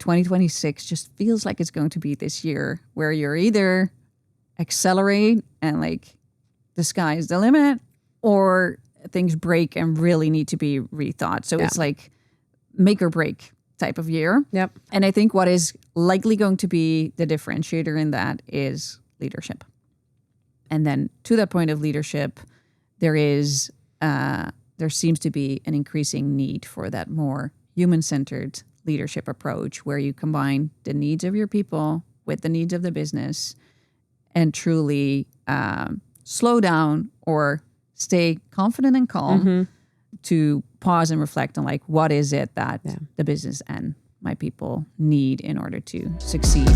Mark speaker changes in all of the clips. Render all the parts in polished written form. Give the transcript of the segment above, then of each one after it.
Speaker 1: 2026 just feels like it's going to be this year where you're either accelerate and like the sky is the limit, or things break and really need to be rethought. So it's like make or break type of year.
Speaker 2: Yep.
Speaker 1: And I think what is likely going to be the differentiator in that is leadership. And then to that point of leadership, there seems to be an increasing need for that more human-centered leadership approach where you combine the needs of your people with the needs of the business and truly slow down or stay confident and calm to pause and reflect on like, what is it that the business and my people need in order to succeed.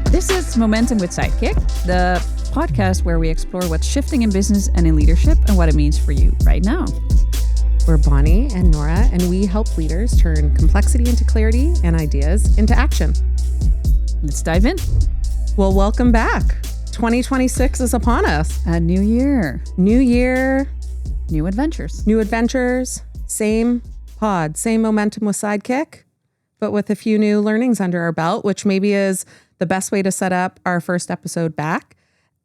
Speaker 1: This is Momentum with Sidekick, the podcast where we explore what's shifting in business and in leadership and what it means for you right now.
Speaker 2: We're Bonny and Nora, and we help leaders turn complexity into clarity and ideas into action.
Speaker 1: Let's dive in.
Speaker 2: Well, welcome back. 2026 is upon us.
Speaker 1: A new year.
Speaker 2: New year.
Speaker 1: New adventures.
Speaker 2: New adventures. Same pod, same Momentum with Sidekick, but with a few new learnings under our belt, which maybe is the best way to set up our first episode back.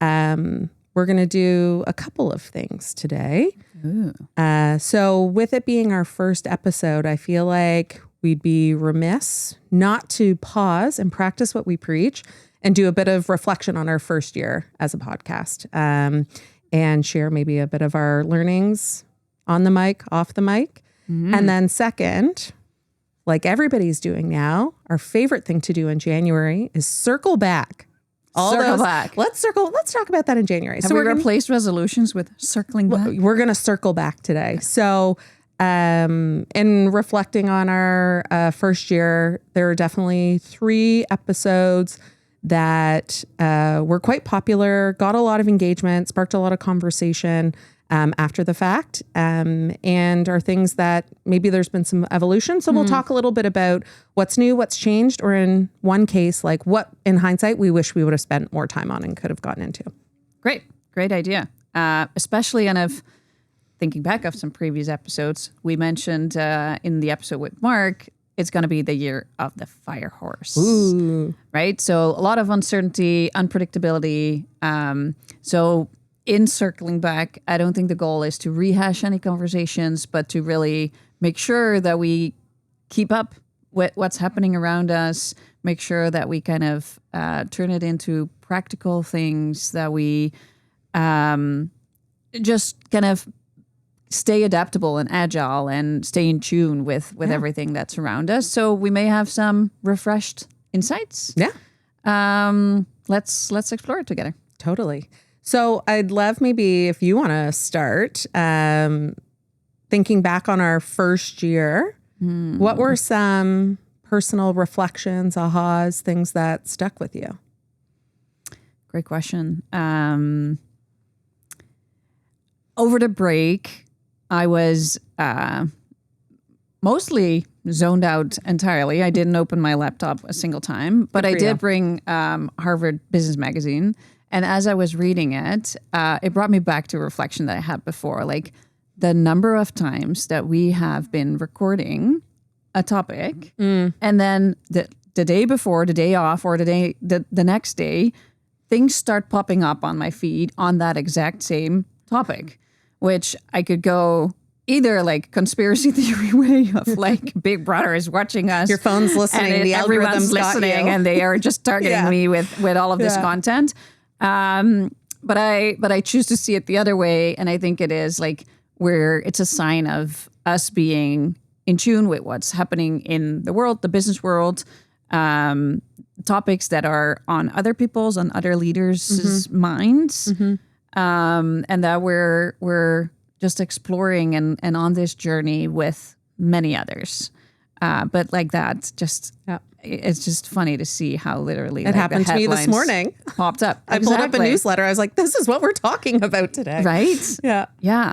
Speaker 2: We're going to do a couple of things today. So with it being our first episode, I feel like we'd be remiss not to pause and practice what we preach and do a bit of reflection on our first year as a podcast, and share maybe a bit of our learnings on the mic, off the mic. And then second, like everybody's doing now, our favorite thing to do in January is circle back.
Speaker 1: Back.
Speaker 2: Let's talk about that in January.
Speaker 1: Have we replaced resolutions with circling back?
Speaker 2: We're going to circle back today. So in reflecting on our first year, there are definitely 3 episodes that were quite popular, got a lot of engagement, sparked a lot of conversation after the fact, and are things that maybe there's been some evolution. So we'll talk a little bit about what's new, what's changed, or in one case, like what in hindsight we wish we would have spent more time on and could have gotten into.
Speaker 1: Great idea. Especially kind of thinking back of some previous episodes, we mentioned in the episode with Mark, it's going to be the year of the fire horse.
Speaker 2: Ooh.
Speaker 1: Right? So a lot of uncertainty, unpredictability. So in circling back, I don't think the goal is to rehash any conversations, but to really make sure that we keep up with what's happening around us, make sure that we kind of turn it into practical things, that we just kind of stay adaptable and agile and stay in tune with everything that's around us. So we may have some refreshed insights.
Speaker 2: Yeah.
Speaker 1: Let's explore it together.
Speaker 2: Totally. So I'd love maybe if you want to start thinking back on our first year. What were some personal reflections, ahas, things that stuck with you?
Speaker 1: Great question. Over the break, I was mostly zoned out entirely. I didn't open my laptop a single time, but I did bring Harvard Business Magazine. And as I was reading it, it brought me back to a reflection that I had before, like the number of times that we have been recording a topic and then the day before, the day off, or the next day, things start popping up on my feed on that exact same topic, which I could go either like conspiracy theory way of like Big Brother is watching us.
Speaker 2: Your phone's listening, the
Speaker 1: everyone's
Speaker 2: algorithm's
Speaker 1: listening, and they are just targeting me with all of this content. But I choose to see it the other way. And I think it is like where it's a sign of us being in tune with what's happening in the world, the business world, topics that are on other people's, on other leaders' minds. And that we're just exploring and on this journey with many others. But like that, just it's just funny to see how literally
Speaker 2: it happened to me this morning.
Speaker 1: Popped up.
Speaker 2: I pulled up a newsletter. I was like, "This is what we're talking about today."
Speaker 1: Right?
Speaker 2: Yeah.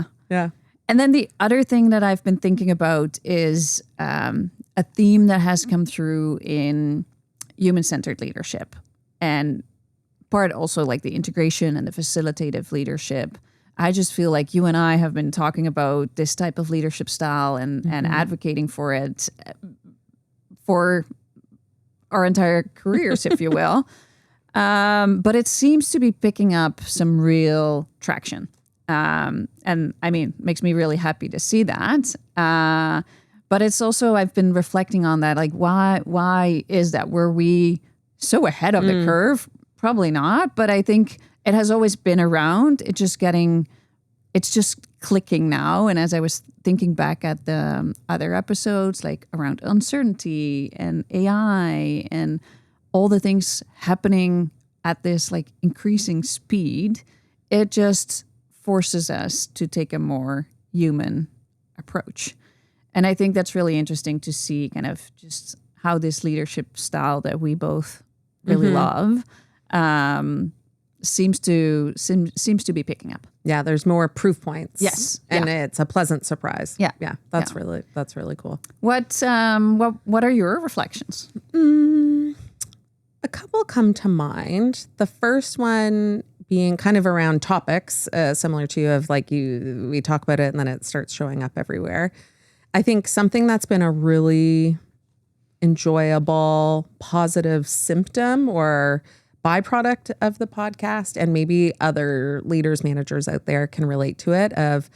Speaker 1: And then the other thing that I've been thinking about is a theme that has come through in human-centered leadership, and part also like the integration and the facilitative leadership. I just feel like you and I have been talking about this type of leadership style and advocating for it for our entire careers, if you will. But it seems to be picking up some real traction. And I mean, makes me really happy to see that. But it's also, I've been reflecting on that, like, why is that? Were we so ahead of the curve? Probably not. But I think it has always been around. It's just clicking now. And as I was thinking back at the other episodes, like around uncertainty and AI and all the things happening at this like increasing speed, it just forces us to take a more human approach. And I think that's really interesting to see kind of just how this leadership style that we both really love seems to be picking up.
Speaker 2: Yeah, there's more proof points.
Speaker 1: Yes.
Speaker 2: And it's a pleasant surprise.
Speaker 1: Yeah.
Speaker 2: Yeah. That's really cool.
Speaker 1: What are your reflections?
Speaker 2: A couple come to mind. The first one being kind of around topics, similar to you, of like we talk about it and then it starts showing up everywhere. I think something that's been a really enjoyable, positive symptom or byproduct of the podcast, and maybe other leaders, managers out there can relate to it, of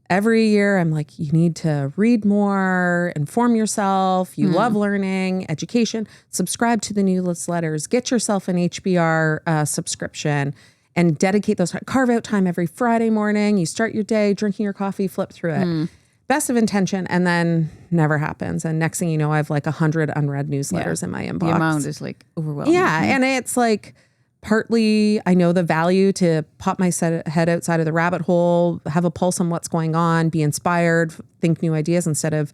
Speaker 2: every year I'm like, you need to read more, inform yourself. You love learning, education, subscribe to the newsletters, get yourself an HBR subscription and dedicate those, carve out time every Friday morning. You start your day drinking your coffee, flip through it. Best of intention, and then never happens. And next thing you know, I have like 100 unread newsletters in my inbox.
Speaker 1: The amount is like overwhelming.
Speaker 2: Yeah. And it's like, partly I know the value to pop my head outside of the rabbit hole, have a pulse on what's going on, be inspired, think new ideas instead of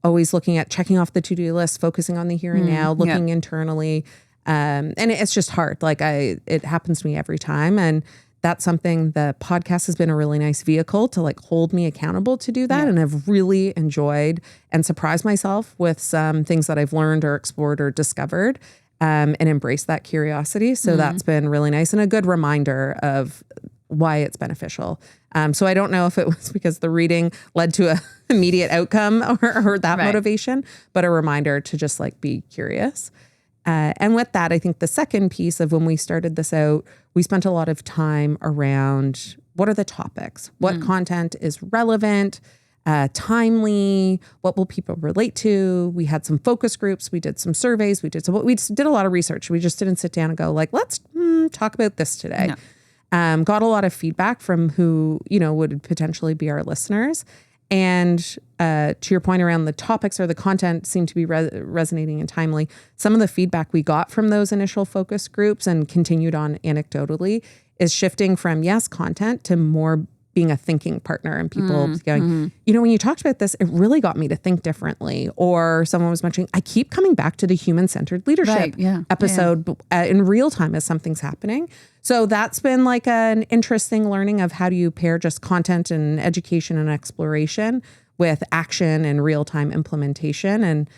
Speaker 2: always looking at checking off the to-do list, focusing on the here and now, looking internally. And it's just hard. Like it happens to me every time. And that's something the podcast has been a really nice vehicle to like hold me accountable to do that. And I've really enjoyed and surprised myself with some things that I've learned or explored or discovered, and embraced that curiosity. So that's been really nice and a good reminder of why it's beneficial. So I don't know if it was because the reading led to a immediate outcome or that motivation, but a reminder to just like be curious. And with that, I think the second piece of when we started this out, we spent a lot of time around what are the topics, what content is relevant, timely, what will people relate to. We had some focus groups, we did some surveys, we did a lot of research. We just didn't sit down and go like, let's talk about this today. No. Got a lot of feedback from who, would potentially be our listeners. And to your point around the topics or the content seemed to be resonating and timely. Some of the feedback we got from those initial focus groups and continued on anecdotally is shifting from, yes, content to more being a thinking partner, and people going, when you talked about this, it really got me to think differently. Or someone was mentioning, I keep coming back to the human-centered leadership episode in real time as something's happening. So that's been like an interesting learning of how do you pair just content and education and exploration with action and real-time implementation. And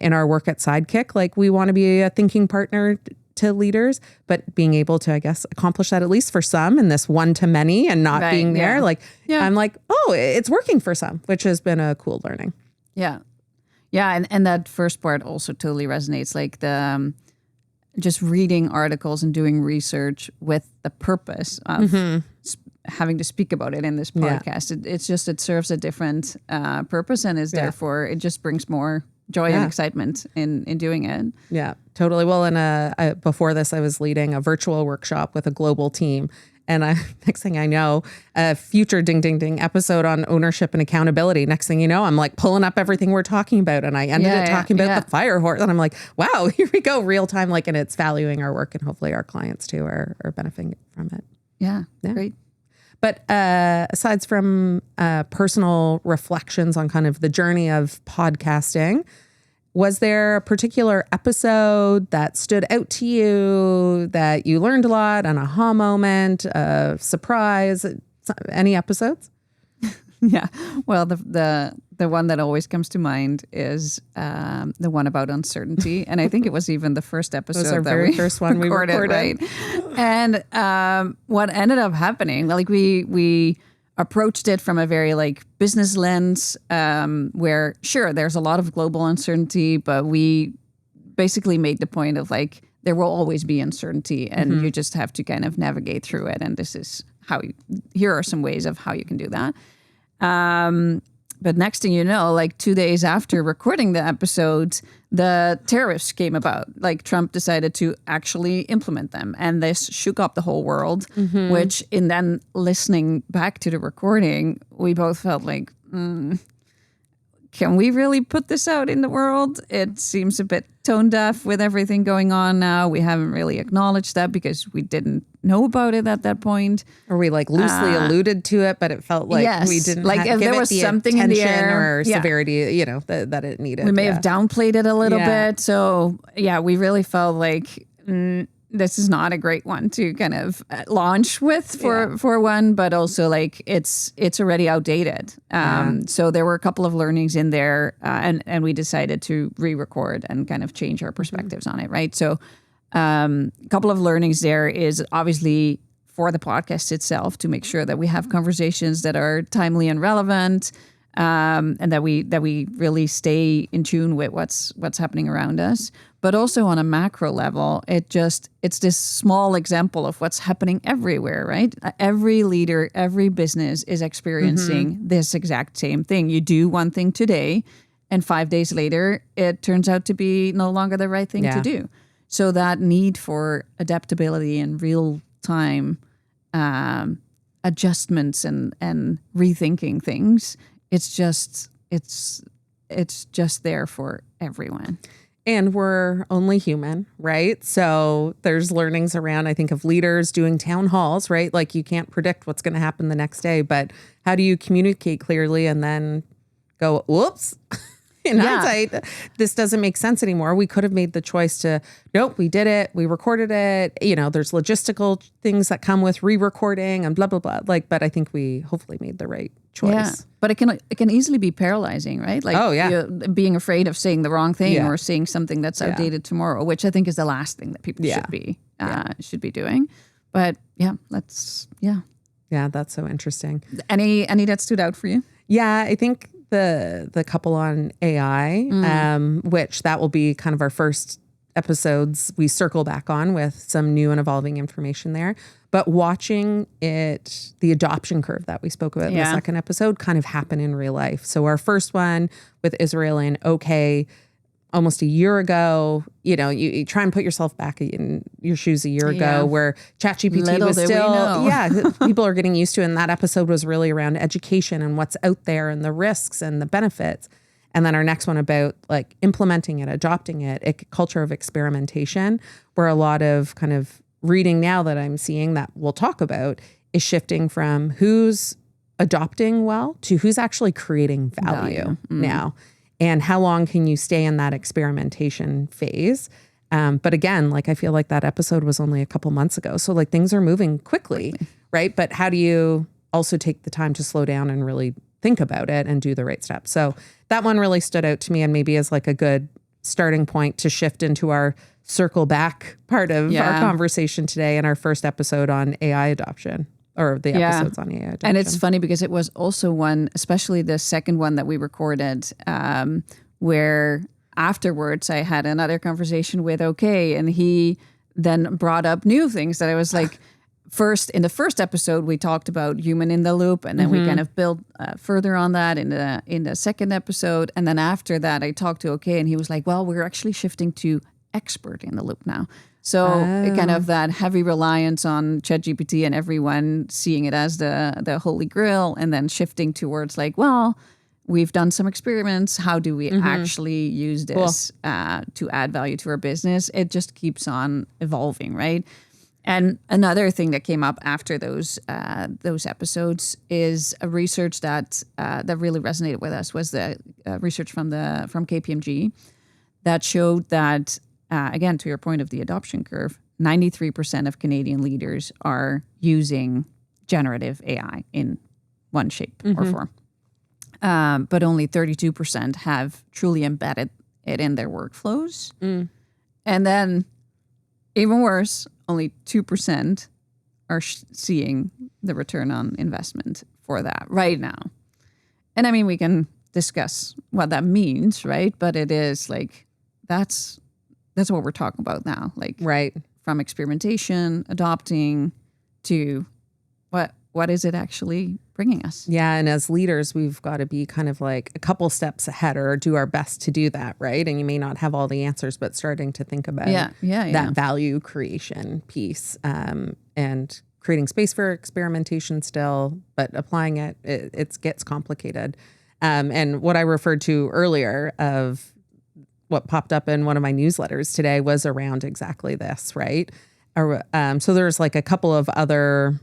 Speaker 2: in our work at Sidekick, like we want to be a thinking partner to leaders, but being able to, I guess, accomplish that at least for some in this one-to-many and not being there. I'm like, oh, it's working for some, which has been a cool learning.
Speaker 1: Yeah. Yeah. And that first part also totally resonates. Like the just reading articles and doing research with the purpose of having to speak about it in this podcast. It serves a different purpose and is therefore, it just brings more joy and excitement in doing it. Yeah,
Speaker 2: totally. Well, and before this, I was leading a virtual workshop with a global team. And next thing I know, a future Ding Ding Ding episode on ownership and accountability. Next thing you know, I'm like pulling up everything we're talking about. And I ended up talking about the fire horse. And I'm like, wow, here we go, real time. Like, and it's valuing our work, and hopefully our clients too are benefiting from it.
Speaker 1: Yeah, great.
Speaker 2: But aside from personal reflections on kind of the journey of podcasting, was there a particular episode that stood out to you that you learned a lot, an aha moment, a surprise? Any episodes?
Speaker 1: Yeah. Well, the one that always comes to mind is the one about uncertainty, and I think it was even the first episode.
Speaker 2: It was our very first one
Speaker 1: recorded,
Speaker 2: we recorded,
Speaker 1: right? And what ended up happening, like we approached it from a very like business lens, where sure, there's a lot of global uncertainty, but we basically made the point of like, there will always be uncertainty and you just have to kind of navigate through it. And this is here are some ways of how you can do that. But next thing you know, like 2 days after recording the episode, the tariffs came about. Like Trump decided to actually implement them. And this shook up the whole world, which in then listening back to the recording, we both felt like, can we really put this out in the world? It seems a bit tone deaf with everything going on now. We haven't really acknowledged that because we didn't know about it at that point.
Speaker 2: Or we like loosely alluded to it, but it felt like we didn't
Speaker 1: like if there was something in the air
Speaker 2: or severity, that it needed.
Speaker 1: We may have downplayed it a little bit. So yeah, we really felt like this is not a great one to kind of launch with for one, but also like it's already outdated. So there were a couple of learnings in there, and we decided to re-record and kind of change our perspectives on it, right? So a couple of learnings there is obviously for the podcast itself to make sure that we have conversations that are timely and relevant, and that we really stay in tune with what's happening around us. But also on a macro level, it's this small example of what's happening everywhere, right? Every leader, every business is experiencing this exact same thing. You do one thing today, and 5 days later, it turns out to be no longer the right thing to do. So that need for adaptability and real-time adjustments and rethinking things, it's just there for everyone.
Speaker 2: And we're only human, right? So there's learnings around, I think, of leaders doing town halls, right? Like you can't predict what's going to happen the next day, but how do you communicate clearly and then go, whoops, in hindsight, this doesn't make sense anymore. We could have made the choice to, nope, we did it. We recorded it. There's logistical things that come with re-recording and blah, blah, blah. Like, but I think we hopefully made the right choice.
Speaker 1: Yeah, but it can easily be paralyzing, right? Like being afraid of saying the wrong thing or saying something that's outdated tomorrow, which I think is the last thing that people should be doing. But yeah, that's so interesting. Any that stood out for you?
Speaker 2: Yeah, I think the couple on AI, which that will be kind of our first episodes we circle back on with some new and evolving information there. But watching it, the adoption curve that we spoke about in the second episode kind of happen in real life. So our first one with Israel and OK, almost a year ago, you try and put yourself back in your shoes a year ago where ChatGPT was still, people are getting used to it. And that episode was really around education and what's out there and the risks and the benefits. And then our next one about like implementing it, adopting it, a culture of experimentation, where a lot of kind of reading now that I'm seeing that we'll talk about is shifting from who's adopting well to who's actually creating value now. And how long can you stay in that experimentation phase? But again, like I feel like that episode was only a couple months ago. So like things are moving quickly, right? But how do you also take the time to slow down and really think about it and do the right steps? So that one really stood out to me and maybe is like a good starting point to shift into our circle back part of our conversation today in our first episode on AI adoption. Or the episodes on AI adoption.
Speaker 1: And it's funny because it was also one, especially the second one that we recorded, where afterwards I had another conversation with OK, and he then brought up new things that I was like, in the first episode, we talked about human in the loop, and then we kind of built further on that in the second episode. And then after that, I talked to OK, and he was like, well, we're actually shifting to expert in the loop now. So kind of that heavy reliance on ChatGPT and everyone seeing it as the holy grail, and then shifting towards like, well, we've done some experiments. How do we actually use this to add value to our business? It just keeps on evolving, right? And another thing that came up after those episodes is a research that really resonated with us was the research from KPMG that showed that. Again, to your point of the adoption curve, 93% of Canadian leaders are using generative AI in one shape or form. But only 32% have truly embedded it in their workflows. And then, even worse, only 2% are seeing the return on investment for that right now. And I mean, we can discuss what that means, right? But it is like, that's what we're talking about now. Like,
Speaker 2: right.
Speaker 1: From experimentation, adopting to what is it actually bringing us?
Speaker 2: Yeah. And as leaders, we've got to be kind of like a couple steps ahead or do our best to do that. Right. And you may not have all the answers, but starting to think about that value creation piece and creating space for experimentation still, but applying it gets complicated. And what I referred to earlier of what popped up in one of my newsletters today was around exactly this, right? So there's like a couple of other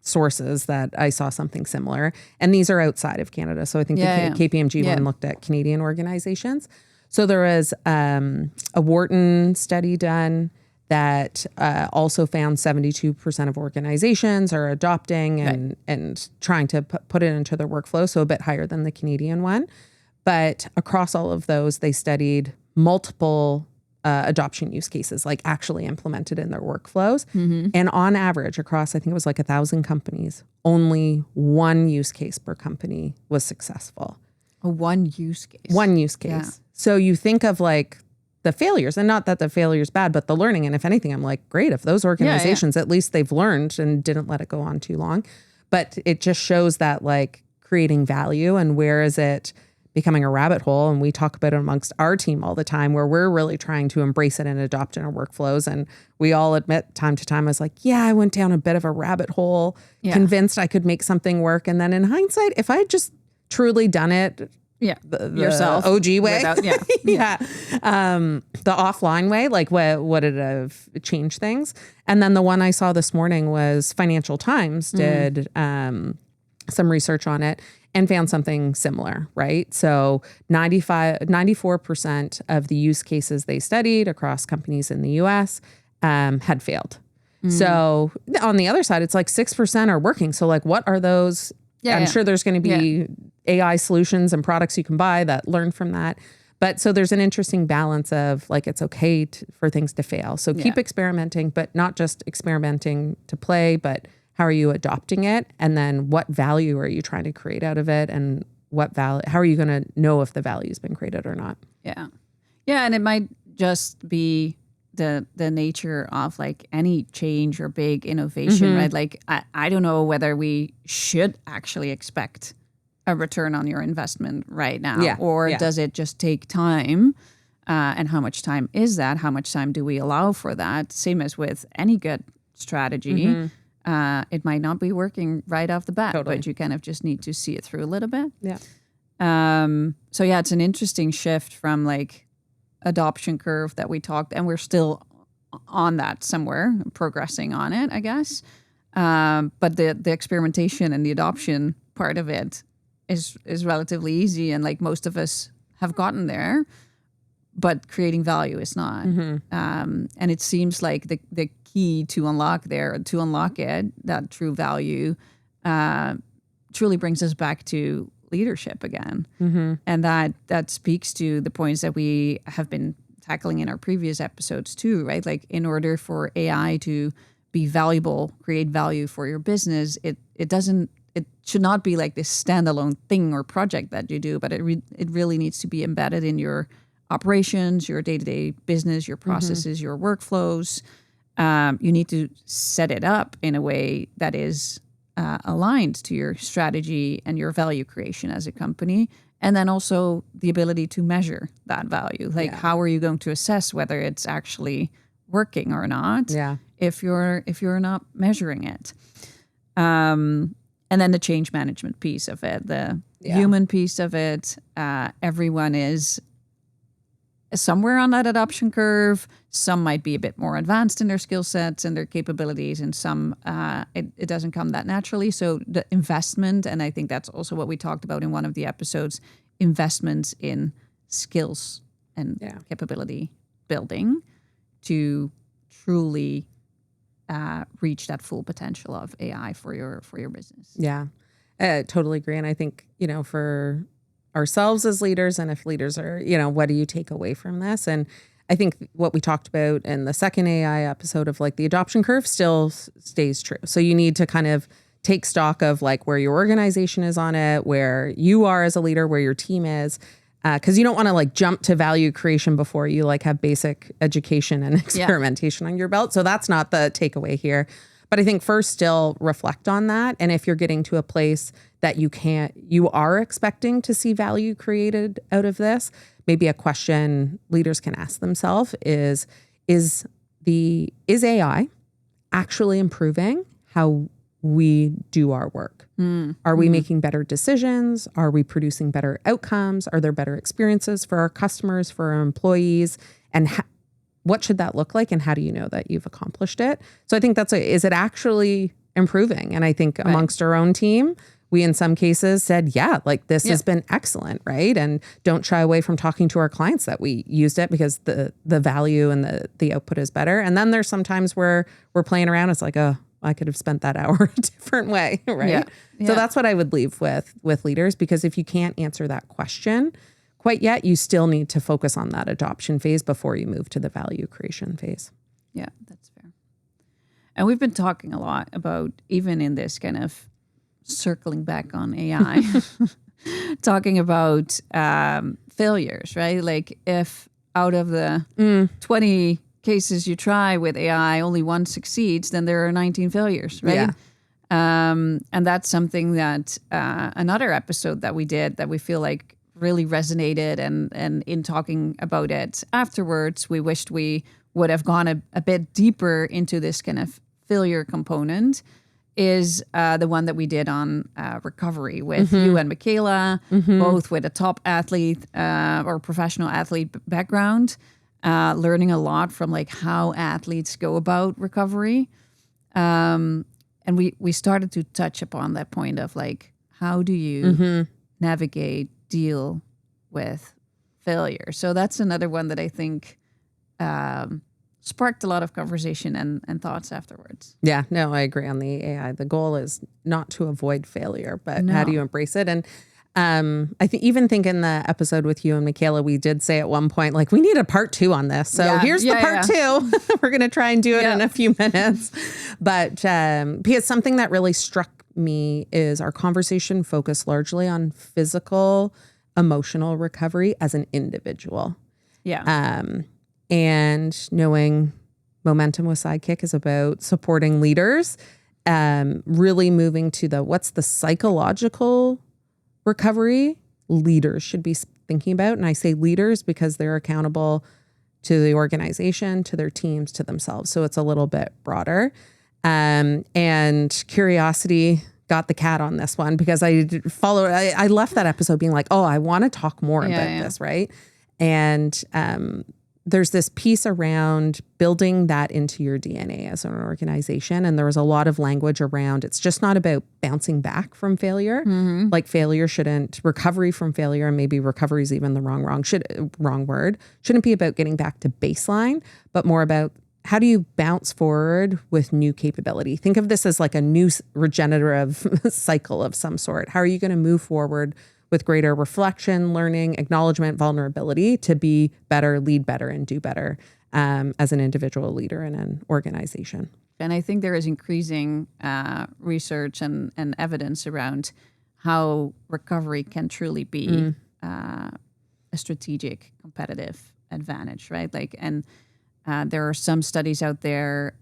Speaker 2: sources that I saw something similar, and these are outside of Canada. So I think the KPMG one looked at Canadian organizations. So there was a Wharton study done that also found 72% of organizations are adopting and trying to put it into their workflow, so a bit higher than the Canadian one. But across all of those, they studied multiple adoption use cases, like actually implemented in their workflows. Mm-hmm. And on average, across, I think it was like 1,000 companies, only one use case per company was successful.
Speaker 1: One use case.
Speaker 2: One use case. Yeah. So you think of like the failures, and not that the failure is bad, but the learning. And if anything, I'm like, great, if those organizations, at least they've learned and didn't let it go on too long. But it just shows that like creating value, and where is it becoming a rabbit hole? And we talk about it amongst our team all the time, where we're really trying to embrace it and adopt in our workflows. And we all admit time to time, I was like, I went down a bit of a rabbit hole, convinced I could make something work. And then in hindsight, if I had just truly done it, the
Speaker 1: yourself
Speaker 2: OG way, without, the offline way, like what would it have changed things? And then the one I saw this morning was Financial Times did some research on it and found something similar, right? So 94% of the use cases they studied across companies in the US had failed. So on the other side, it's like 6% are working. So like, what are those? I'm sure there's going to be AI solutions and products you can buy that learn from that. But so there's an interesting balance of like, it's okay for things to fail. So keep experimenting, but not just experimenting to play, but how are you adopting it? And then what value are you trying to create out of it? And how are you going to know if the value has been created or not?
Speaker 1: Yeah. Yeah. And it might just be the nature of like any change or big innovation, right? Like, I don't know whether we should actually expect a return on your investment right now, or does it just take time? And how much time is that? How much time do we allow for that? Same as with any good strategy. It might not be working right off the bat, but you kind of just need to see it through a little bit.
Speaker 2: Yeah.
Speaker 1: So it's an interesting shift from like adoption curve that we talked, and we're still on that somewhere, progressing on it, I guess. But the experimentation and the adoption part of it is relatively easy, and like most of us have gotten there, but creating value is not. And it seems like the key to unlock it, that true value, truly brings us back to leadership again. And that speaks to the points that we have been tackling in our previous episodes too, right? Like, in order for AI to be valuable, create value for your business, it should not be like this standalone thing or project that you do, but it really needs to be embedded in your operations, your day-to-day business, your processes, your workflows. You need to set it up in a way that is aligned to your strategy and your value creation as a company. And then also the ability to measure that value. Like, how are you going to assess whether it's actually working or not? If you're not measuring it. And then the change management piece of it, the human piece of it. Everyone is somewhere on that adoption curve. Some might be a bit more advanced in their skill sets and their capabilities, and some it doesn't come that naturally. So the investment, and I think that's also what we talked about in one of the episodes, investments in skills and capability building to truly reach that full potential of AI for your business.
Speaker 2: Yeah, I totally agree. And I think, for ourselves as leaders, and if leaders are, what do you take away from this? And I think what we talked about in the second AI episode of like the adoption curve still stays true. So you need to kind of take stock of like where your organization is on it, where you are as a leader, where your team is. Because you don't want to like jump to value creation before you like have basic education and experimentation on your belt. So that's not the takeaway here. But I think first still reflect on that. And if you're getting to a place that you are expecting to see value created out of this, maybe a question leaders can ask themselves is AI actually improving how we do our work? Are we making better decisions? Are we producing better outcomes? Are there better experiences for our customers, for our employees? And what should that look like? And how do you know that you've accomplished it? So I think is it actually improving? And I think amongst our own team, we in some cases said, like this has been excellent, right? And don't shy away from talking to our clients that we used it because the value and the output is better. And then there's some times where we're playing around. It's like, oh, I could have spent that hour a different way, right? Yeah. So that's what I would leave with leaders, because if you can't answer that question quite yet, you still need to focus on that adoption phase before you move to the value creation phase.
Speaker 1: Yeah, that's fair. And we've been talking a lot about, even in this kind of circling back on AI, talking about failures, right? Like if out of the 20 cases you try with AI, only one succeeds, then there are 19 failures, right?
Speaker 2: Yeah.
Speaker 1: And that's something that another episode that we did that we feel like really resonated, and in talking about it afterwards, we wished we would have gone a bit deeper into this kind of failure component, is the one that we did on recovery with you and Michaela, both with a top athlete or professional athlete background. Learning a lot from like how athletes go about recovery. And we started to touch upon that point of like, how do you navigate, deal with failure? So that's another one that I think sparked a lot of conversation and thoughts afterwards.
Speaker 2: Yeah, no, I agree on the AI. The goal is not to avoid failure, but how do you embrace it? And I think in the episode with you and Michaela, we did say at one point, like, we need a part 2 on this. So here's the part 2. We're going to try and do it in a few minutes. But because something that really struck me is our conversation focused largely on physical, emotional recovery as an individual.
Speaker 1: Yeah.
Speaker 2: And knowing Momentum with Sidekick is about supporting leaders, really moving to what's the psychological recovery leaders should be thinking about. And I say leaders because they're accountable to the organization, to their teams, to themselves. So it's a little bit broader. And curiosity got the cat on this one because I left that episode being like, oh, I want to talk more about this, right? And there's this piece around building that into your DNA as an organization. And there was a lot of language around, it's just not about bouncing back from failure. Like recovery from failure, and maybe recovery is even the wrong word, shouldn't be about getting back to baseline, but more about how do you bounce forward with new capability? Think of this as like a new regenerative cycle of some sort. How are you going to move forward with greater reflection, learning, acknowledgement, vulnerability to be better, lead better, and do better as an individual leader in an organization?
Speaker 1: And I think there is increasing research and evidence around how recovery can truly be a strategic competitive advantage, right? There are some studies out there.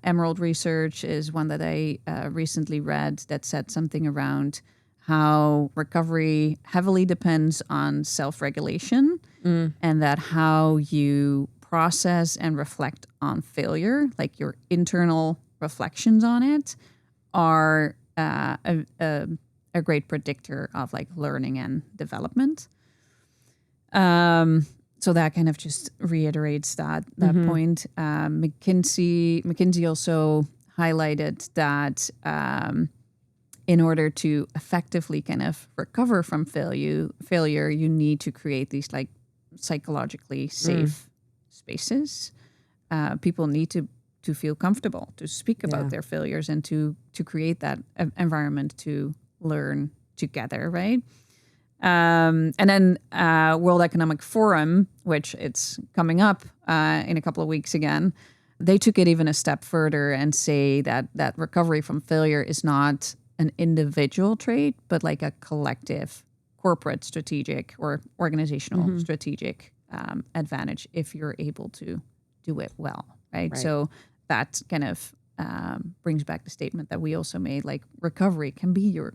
Speaker 1: Emerald Research is one that I recently read that said something around how recovery heavily depends on self-regulation, and that how you process and reflect on failure, like your internal reflections on it, are a great predictor of like learning and development. So that kind of just reiterates that point. McKinsey also highlighted that in order to effectively kind of recover from failure, you need to create these like psychologically safe spaces. People need to feel comfortable to speak about their failures and to create that environment to learn together, right? And then World Economic Forum, which it's coming up in a couple of weeks again, they took it even a step further and say that recovery from failure is not an individual trait, but like a collective corporate strategic or organizational strategic advantage if you're able to do it well, right? So that kind of brings back the statement that we also made, like recovery can be your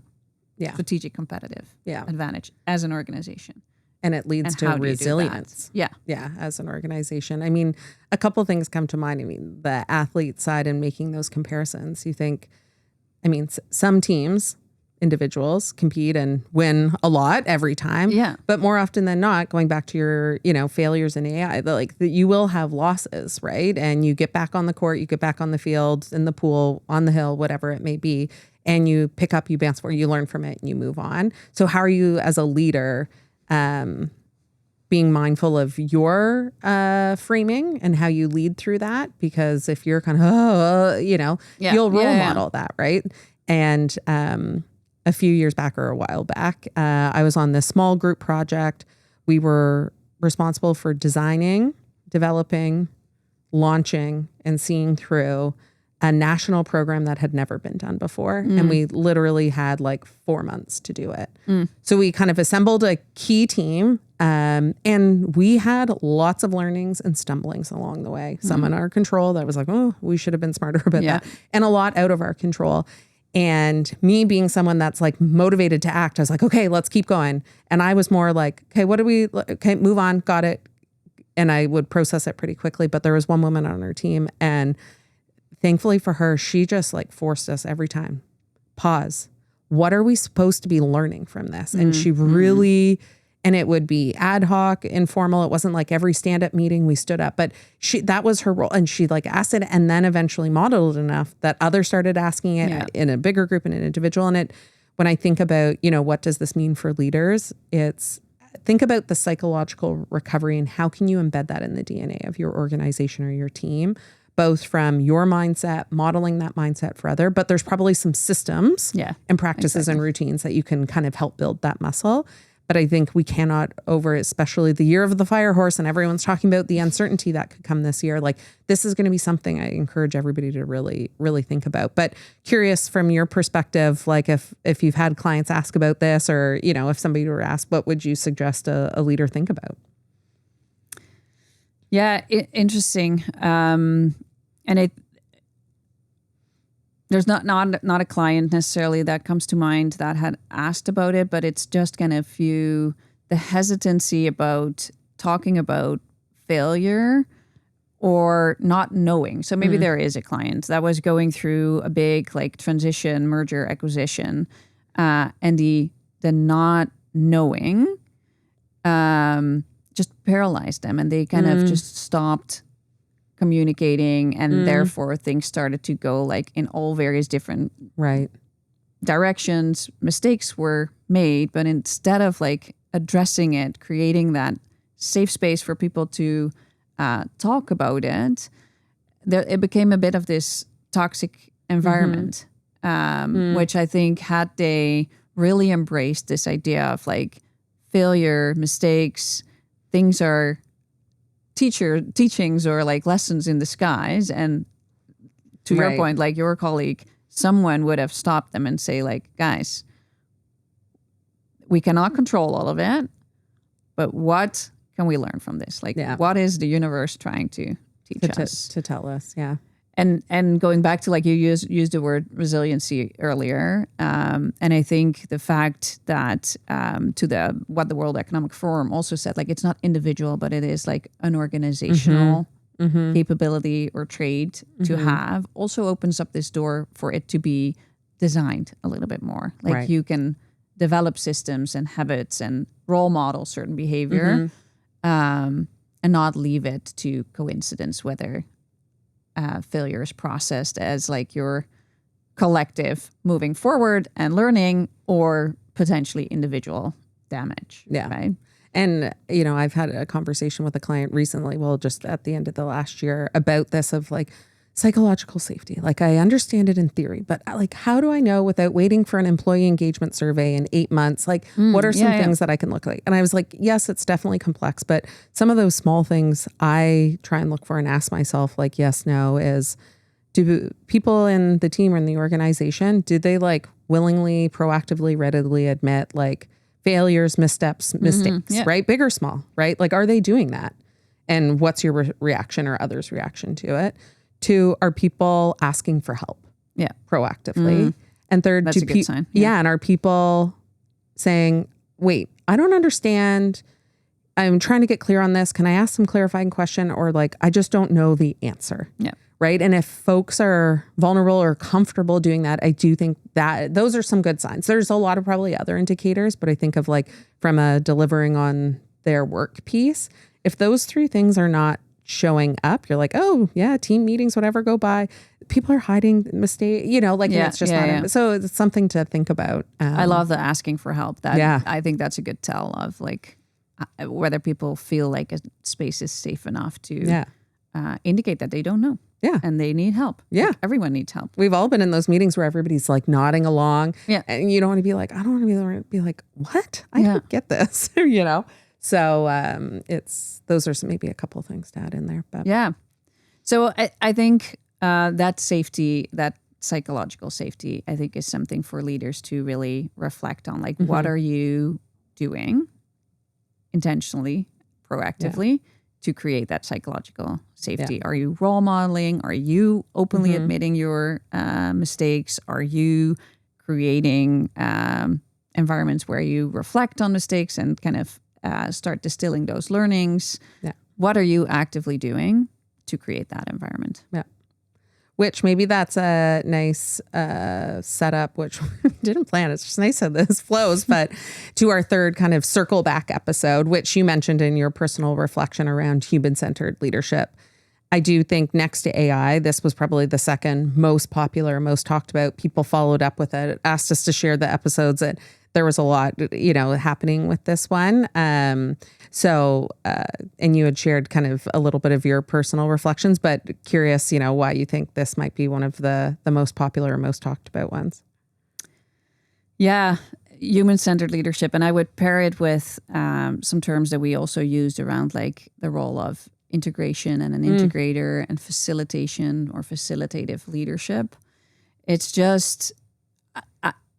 Speaker 1: strategic competitive advantage as an organization.
Speaker 2: And it leads to resilience.
Speaker 1: Yeah.
Speaker 2: Yeah, as an organization. I mean, a couple things come to mind. I mean, the athlete side and making those comparisons. You think, I mean, some teams, individuals compete and win a lot every time.
Speaker 1: Yeah.
Speaker 2: But more often than not, going back to your, failures in AI, you will have losses, right? And you get back on the court, you get back on the field, in the pool, on the hill, whatever it may be, and you pick up, you bounce forward, you learn from it, and you move on. So how are you as a leader being mindful of your framing and how you lead through that? Because if you're kind of, you'll role model that, right? And a few years back or a while back, I was on this small group project. We were responsible for designing, developing, launching, and seeing through a national program that had never been done before. And we literally had like 4 months to do it. So we kind of assembled a key team and we had lots of learnings and stumblings along the way. Some in our control that was like, oh, we should have been smarter about that. And a lot out of our control. And me being someone that's like motivated to act, I was like, okay, let's keep going. And I was more like, okay, move on, got it. And I would process it pretty quickly. But there was one woman on our team, and thankfully for her, she just like forced us every time. Pause. What are we supposed to be learning from this? And she really, and it would be ad hoc, informal. It wasn't like every stand-up meeting we stood up, but that was her role. And she like asked it and then eventually modeled it enough that others started asking it in a bigger group and an individual. And when I think about, what does this mean for leaders? Think about the psychological recovery and how can you embed that in the DNA of your organization or your team, both from your mindset, modeling that mindset for other, but there's probably some systems and practices and routines that you can kind of help build that muscle. But I think we cannot especially the year of the fire horse, and everyone's talking about the uncertainty that could come this year. Like this is going to be something I encourage everybody to really, really think about. But curious from your perspective, like if you've had clients ask about this, or, if somebody were asked, what would you suggest a leader think about?
Speaker 1: Yeah, interesting. And there's not a client necessarily that comes to mind that had asked about it, but it's just kind of the hesitancy about talking about failure or not knowing. So maybe there is a client that was going through a big like transition, merger, acquisition, and the not knowing just paralyzed them, and they kind of just stopped communicating, and therefore things started to go like in all various different directions. Mistakes were made, but instead of like addressing it, creating that safe space for people to talk about it, it became a bit of this toxic environment, which I think had they really embraced this idea of like failure, mistakes, things are teachings or like lessons in disguise. And to your point, like your colleague, someone would have stopped them and say like, guys, we cannot control all of it, but what can we learn from this? Like, what is the universe trying to teach us?
Speaker 2: To tell us,
Speaker 1: And going back to like you used the word resiliency earlier, and I think the fact that what the World Economic Forum also said, like it's not individual, but it is like an organizational capability or trait to have, also opens up this door for it to be designed a little bit more. Like you can develop systems and habits and role model certain behavior, and not leave it to coincidence whether failure is processed as like your collective moving forward and learning or potentially individual damage. Right.
Speaker 2: And, I've had a conversation with a client recently, just at the end of the last year, about this of like psychological safety. Like I understand it in theory, but like, how do I know without waiting for an employee engagement survey in 8 months? Like what are some things that I can look like? And I was like, yes, it's definitely complex, but some of those small things I try and look for and ask myself like, yes, no, is do people in the team or in the organization, do they like willingly, proactively, readily admit like failures, missteps, mistakes, right? Big or small, right? Like, are they doing that? And what's your reaction or others' reaction to it? 2, are people asking for help?
Speaker 1: Yeah.
Speaker 2: Proactively. And 3rd,
Speaker 1: that's a good sign.
Speaker 2: And are people saying, wait, I don't understand. I'm trying to get clear on this. Can I ask some clarifying question? Or like, I just don't know the answer.
Speaker 1: Yeah.
Speaker 2: Right. And if folks are vulnerable or comfortable doing that, I do think that those are some good signs. There's a lot of probably other indicators, but I think of like from a delivering on their work piece, if those 3 things are not showing up, you're like, oh yeah, team meetings, whatever, go by. People are hiding mistake, like it's just not. So it's something to think about.
Speaker 1: I love the asking for help. I think that's a good tell of like whether people feel like a space is safe enough to indicate that they don't know.
Speaker 2: Yeah.
Speaker 1: And they need help.
Speaker 2: Yeah.
Speaker 1: Like, everyone needs help.
Speaker 2: We've all been in those meetings where everybody's like nodding along.
Speaker 1: Yeah.
Speaker 2: And you don't want to be like, I don't want to be like, what? I don't get this, So those are maybe a couple of things to add in there. But
Speaker 1: yeah. So I think that safety, that psychological safety, I think is something for leaders to really reflect on. Like, what are you doing intentionally, proactively to create that psychological safety? Are you role modeling? Are you openly admitting your mistakes? Are you creating environments where you reflect on mistakes and kind of start distilling those learnings?
Speaker 2: Yeah.
Speaker 1: What are you actively doing to create that environment?
Speaker 2: Yeah. Which maybe that's a nice setup, which we didn't plan. It's just nice how this flows. But to our 3rd kind of circle back episode, which you mentioned in your personal reflection around human-centered leadership. I do think next to AI, this was probably the 2nd most popular, most talked about. People followed up with it, asked us to share the episodes. That there was a lot, happening with this one. And you had shared kind of a little bit of your personal reflections, but curious, why you think this might be one of the most popular or most talked about ones.
Speaker 1: Yeah, human-centered leadership. And I would pair it with some terms that we also used around like the role of integration and an integrator and facilitation or facilitative leadership. It's just,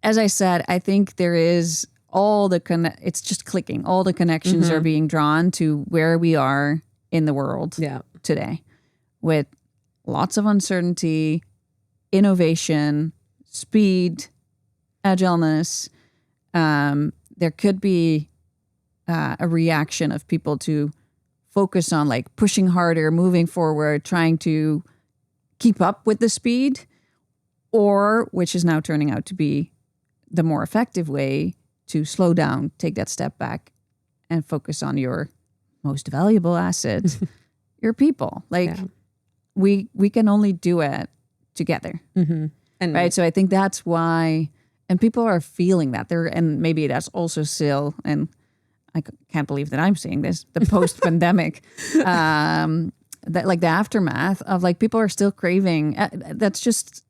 Speaker 1: as I said, I think there is it's just clicking. All the connections are being drawn to where we are in the world today with lots of uncertainty, innovation, speed, agileness. There could be a reaction of people to focus on like pushing harder, moving forward, trying to keep up with the speed, or which is now turning out to be the more effective way, to slow down, take that step back and focus on your most valuable asset, your people. Like we can only do it together. And right. So I think that's why, and people are feeling that and maybe that's also still, and I can't believe that I'm saying this, the post-pandemic, that like the aftermath of like people are still craving, that's just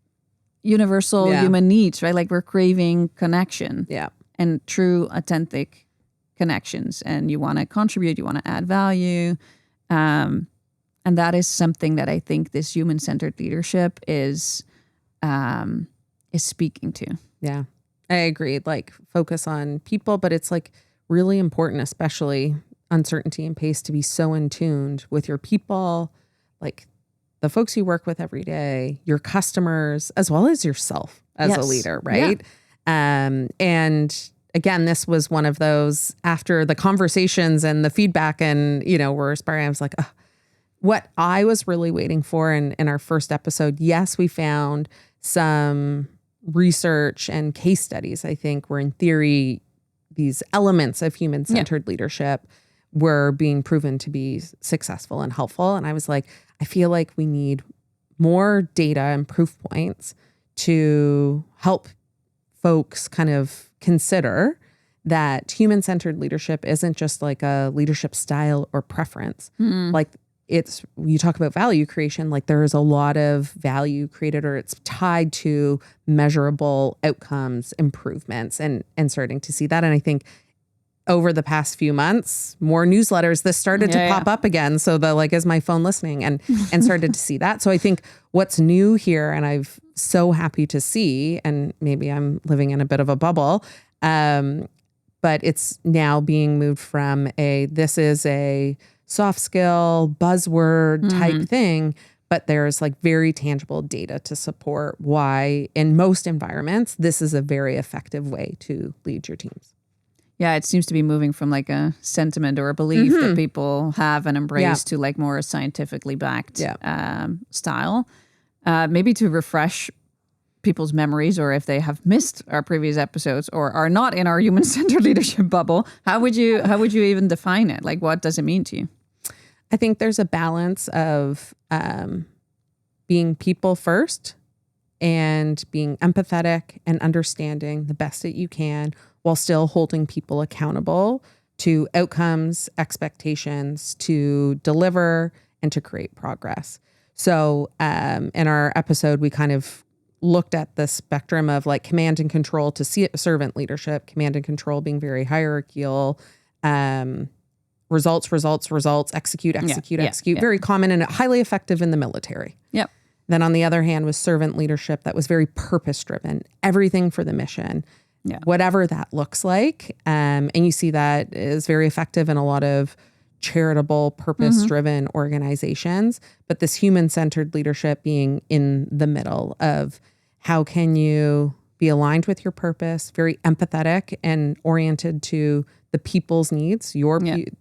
Speaker 1: universal human needs, right? Like we're craving connection and true, authentic connections, and you want to contribute, you want to add value. And that is something that I think this human-centered leadership is speaking to.
Speaker 2: Yeah, I agree. Like focus on people, but it's like really important, especially uncertainty and pace, to be so in tuned with your people, like the folks you work with every day, your customers, as well as yourself as a leader, right? And again, this was one of those after the conversations and the feedback and, we're aspiring, I was like, what I was really waiting for in our first episode, yes, we found some research and case studies, I think, where in theory, these elements of human-centered leadership were being proven to be successful and helpful. And I was like, I feel like we need more data and proof points to help folks kind of consider that human-centered leadership isn't just like a leadership style or preference. Like you talk about value creation, like there is a lot of value created, or it's tied to measurable outcomes, improvements, and starting to see that. And I think over the past few months, more newsletters, this started to pop up again. So the like, is my phone listening, and started to see that. So I think what's new here, and I'm so happy to see, and maybe I'm living in a bit of a bubble, but it's now being moved from this is a soft skill buzzword type thing, but there's like very tangible data to support why in most environments, this is a very effective way to lead your teams.
Speaker 1: Yeah, it seems to be moving from like a sentiment or a belief that people have and embrace to like more scientifically backed style. Maybe to refresh people's memories, or if they have missed our previous episodes or are not in our human-centered leadership bubble, how would you even define it? Like, what does it mean to you?
Speaker 2: I think there's a balance of being people first and being empathetic and understanding the best that you can, while still holding people accountable to outcomes, expectations, to deliver, and to create progress. So in our episode, we kind of looked at the spectrum of like command and control to servant leadership, command and control being very hierarchical, results, execute, very common and highly effective in the military.
Speaker 1: Yep.
Speaker 2: Then on the other hand was servant leadership that was very purpose-driven, everything for the mission. Yeah. Whatever that looks like. And you see that is very effective in a lot of charitable, purpose-driven organizations. But this human-centered leadership being in the middle of how can you be aligned with your purpose, very empathetic and oriented to the people's needs,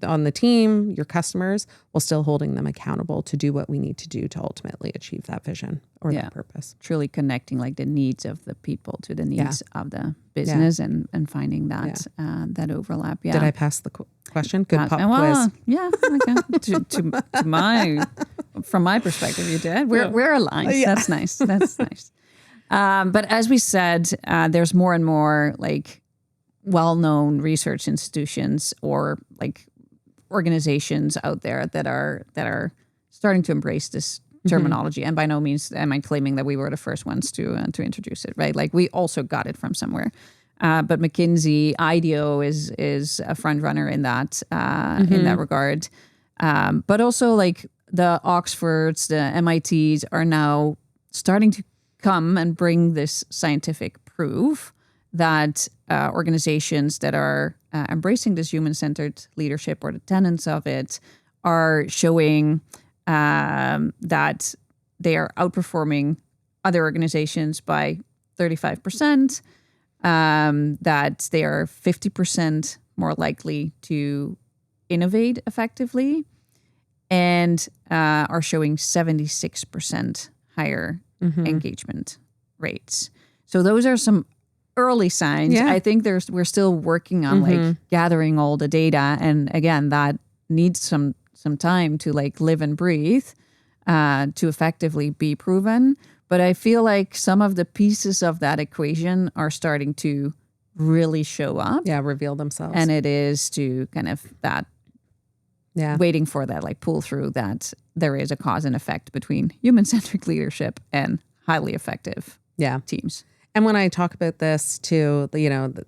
Speaker 2: on the team, your customers, while still holding them accountable to do what we need to do to ultimately achieve that vision or that purpose.
Speaker 1: Truly connecting like the needs of the people to the needs of the business and finding that that overlap. Yeah.
Speaker 2: Did I pass the question? Good pop quiz.
Speaker 1: Yeah. Okay. From my perspective, you did. We're aligned. Yeah. That's nice. That's nice. But as we said, there's more and more like well-known research institutions or like organizations out there that are starting to embrace this terminology. And by no means am I claiming that we were the first ones to introduce it, right? Like we also got it from somewhere. But McKinsey, IDEO is a front runner in that in that regard. But also like the Oxfords, the MITs are now starting to come and bring this scientific proof that organizations that are embracing this human-centered leadership or the tenets of it are showing that they are outperforming other organizations by 35%, that they are 50% more likely to innovate effectively, and are showing 76% higher engagement rates. So those are some early signs. I think we're still working on like gathering all the data, and again, that needs some time to like live and breathe to effectively be proven. But I feel like some of the pieces of that equation are starting to really show up.
Speaker 2: Yeah, reveal themselves.
Speaker 1: And it is to kind of that waiting for that like pull through that there is a cause and effect between human-centric leadership and highly effective teams.
Speaker 2: And when I talk about this too,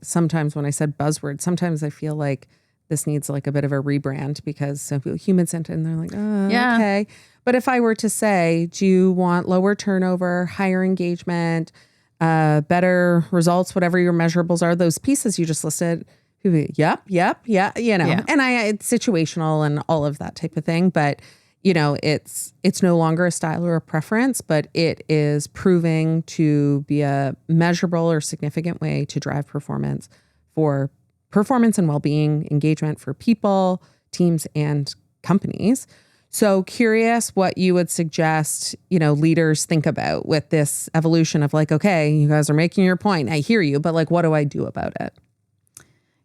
Speaker 2: sometimes when I said buzzword, sometimes I feel like this needs like a bit of a rebrand because some people human-centered and they're like, okay. But if I were to say, do you want lower turnover, higher engagement, better results, whatever your measurables are, those pieces you just listed, yep, and it's situational and all of that type of thing. But it's no longer a style or a preference, but it is proving to be a measurable or significant way to drive performance and well-being, engagement for people, teams, and companies. So curious what you would suggest, leaders think about with this evolution of like, okay, you guys are making your point. I hear you, but like, what do I do about it?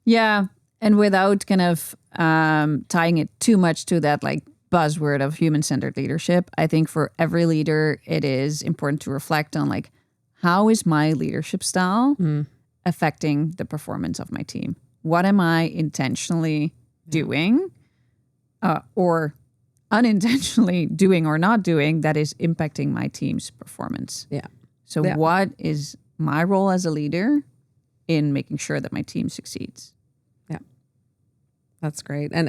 Speaker 1: Yeah. And without kind of tying it too much to that, like, buzzword of human-centered leadership, I think for every leader, it is important to reflect on like, how is my leadership style affecting the performance of my team? What am I intentionally doing or unintentionally doing or not doing that is impacting my team's performance?
Speaker 2: Yeah.
Speaker 1: So what is my role as a leader in making sure that my team succeeds?
Speaker 2: Yeah. That's great. And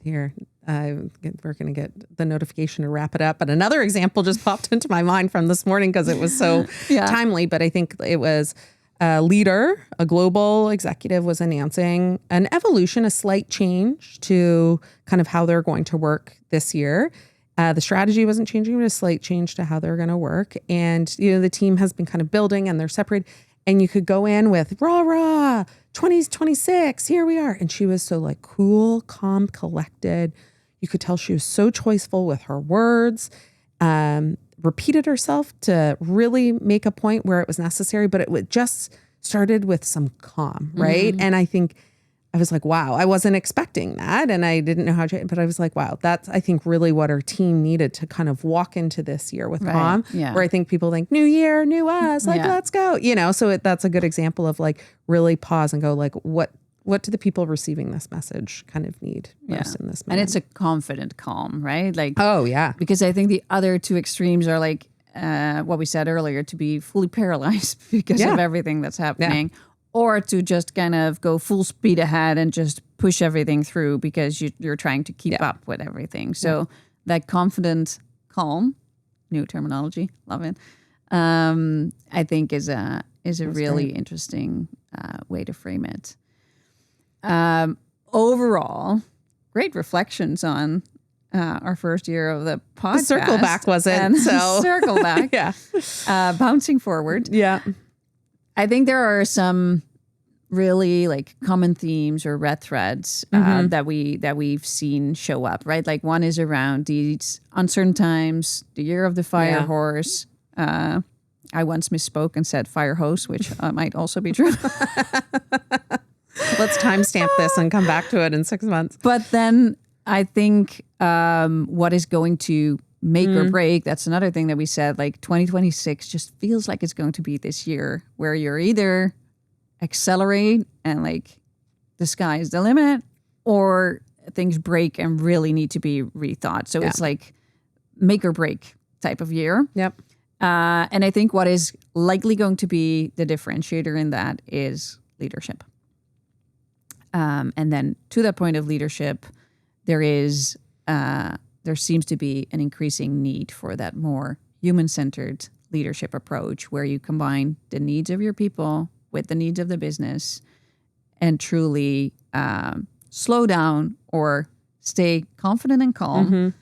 Speaker 2: we're going to get the notification to wrap it up. But another example just popped into my mind from this morning because it was so timely. But I think it was a leader, a global executive, was announcing an evolution, a slight change to kind of how they're going to work this year. The strategy wasn't changing, but a slight change to how they're going to work. And, the team has been kind of building and they're separated. And you could go in with rah, 2026, here we are. And she was so like cool, calm, collected. You could tell she was so choiceful with her words, repeated herself to really make a point where it was necessary, but it just started with some calm, right? And I think I was like, wow, I wasn't expecting that. And I didn't know how to, but I was like, wow, that's, I think, really what our team needed to kind of walk into this year with calm, where I think people think new year, new us, like, let's go, so that's a good example of like really pause and go like, what do the people receiving this message kind of need most in this moment?
Speaker 1: And it's a confident calm, right? Like,
Speaker 2: oh yeah.
Speaker 1: Because I think the other two extremes are like what we said earlier, to be fully paralyzed because of everything that's happening. Or to just kind of go full speed ahead and just push everything through because you're trying to keep up with everything. So that confident calm, new terminology, love it. I think is a really interesting way to frame it. Overall, great reflections on our first year of the podcast.
Speaker 2: The circle back wasn't so
Speaker 1: circle back. Bouncing forward.
Speaker 2: Yeah.
Speaker 1: I think there are some really like common themes or red threads that we've seen show up, right? Like one is around these uncertain times, the year of the fire horse. I once misspoke and said fire hose, which might also be true.
Speaker 2: Let's timestamp this and come back to it in 6 months.
Speaker 1: But then I think what is going to make or break, that's another thing that we said, like 2026 just feels like it's going to be this year where you're either accelerate and like the sky is the limit, or things break and really need to be rethought. So it's like make or break type of year.
Speaker 2: Yep.
Speaker 1: And I think what is likely going to be the differentiator in that is leadership. And then to that point of leadership, there seems to be an increasing need for that more human-centered leadership approach where you combine the needs of your people with the needs of the business and truly slow down or stay confident and calm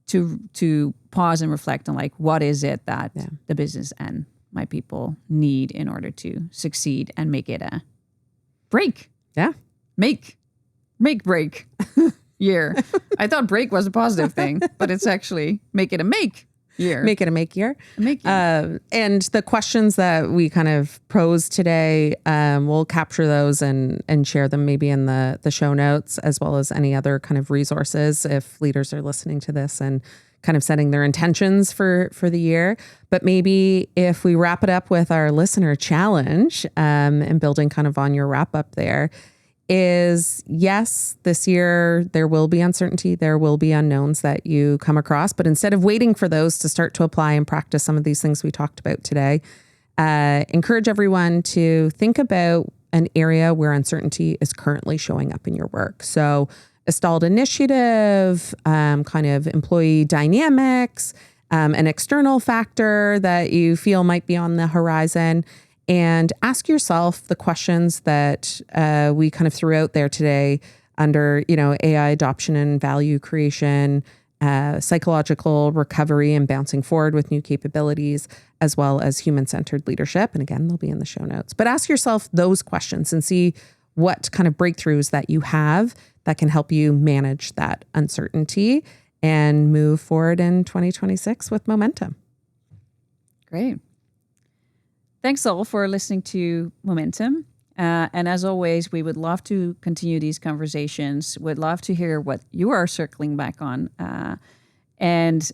Speaker 1: to pause and reflect on like, what is it that the business and my people need in order to succeed and make it a break.
Speaker 2: Yeah.
Speaker 1: Make break year. I thought break was a positive thing, but it's actually make it a make year.
Speaker 2: Make it a make year.
Speaker 1: A make year.
Speaker 2: And the questions that we kind of posed today, we'll capture those and share them maybe in the show notes, as well as any other kind of resources if leaders are listening to this and kind of setting their intentions for the year. But maybe if we wrap it up with our listener challenge and building kind of on your wrap up there, is yes, this year there will be uncertainty, there will be unknowns that you come across, but instead of waiting for those to start to apply and practice some of these things we talked about today, encourage everyone to think about an area where uncertainty is currently showing up in your work. So a stalled initiative, kind of employee dynamics, an external factor that you feel might be on the horizon. And ask yourself the questions that we kind of threw out there today under, AI adoption and value creation, psychological recovery and bouncing forward with new capabilities, as well as human-centered leadership. And again, they'll be in the show notes. But ask yourself those questions and see what kind of breakthroughs that you have that can help you manage that uncertainty and move forward in 2026 with momentum.
Speaker 1: Great. Thanks all for listening to Momentum. And as always, we would love to continue these conversations. Would love to hear what you are circling back on. And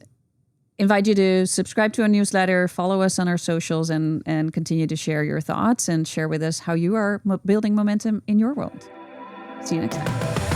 Speaker 1: invite you to subscribe to our newsletter, follow us on our socials, and continue to share your thoughts and share with us how you are building momentum in your world. See you next time.